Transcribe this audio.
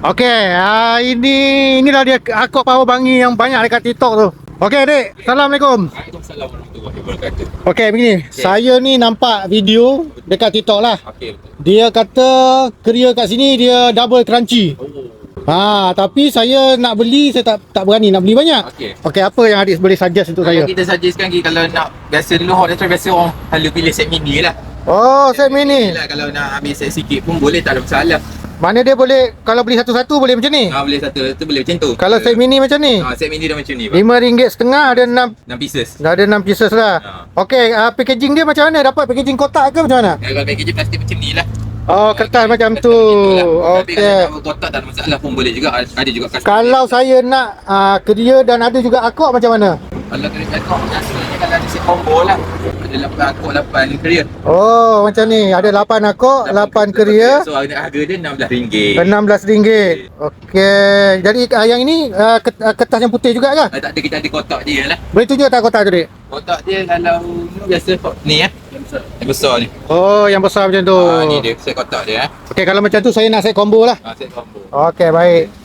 Okey, inilah dia akok power bangi yang banyak dekat TikTok tu. Okey, Adik. Assalamualaikum. Waalaikumsalam warahmatullahi wabarakatuh. Okey, begini. Saya ni nampak video dekat TikTok lah. Okey, betul. Dia kata Korea kat sini dia double crunchy. Tapi saya nak beli, saya tak berani nak beli banyak. Okey, apa yang Adik boleh suggest untuk saya? Kita suggestkan kalau nak biasa dulu hot restaurant biasa orang selalu pilih set mini lah. Oh, set mini. Lah, kalau nak ambil set sikit pun boleh, tak ada masalah. Mana dia boleh, kalau beli satu-satu boleh macam ni? Boleh satu boleh macam tu. Kalau set mini macam ni? Set mini dah macam ni. RM5.5 ada 6 pieces. Dah ada 6 pieces lah. Okey, packaging dia macam mana? Dapat packaging kotak ke macam mana? Kalau packaging plastik macam ni lah. Oh, kertas macam tu. Tapi Okey. kalau kotak tak ada masalah pun boleh juga. Ada juga custom. Kalau saya nak Korea dan ada juga akok macam mana? Kalau dari akok biasanya kalau ada set combo lah. Ada 8 akok 8 Korea. Oh, macam ni. Ada 8 akok, 8 Korea. So harga dia RM16. RM16. Okey. Jadi yang ini kertas yang putih juga ke? Tak ada, kita ada kotak dia lah. Boleh tunjuk tak kotak tu, Dik? Kotak dia kalau biasa ni yang besar ni. Oh, yang besar macam tu. Ni dia set kotak dia Okey, kalau macam tu saya nak set combo lah. set combo. Okey, baik.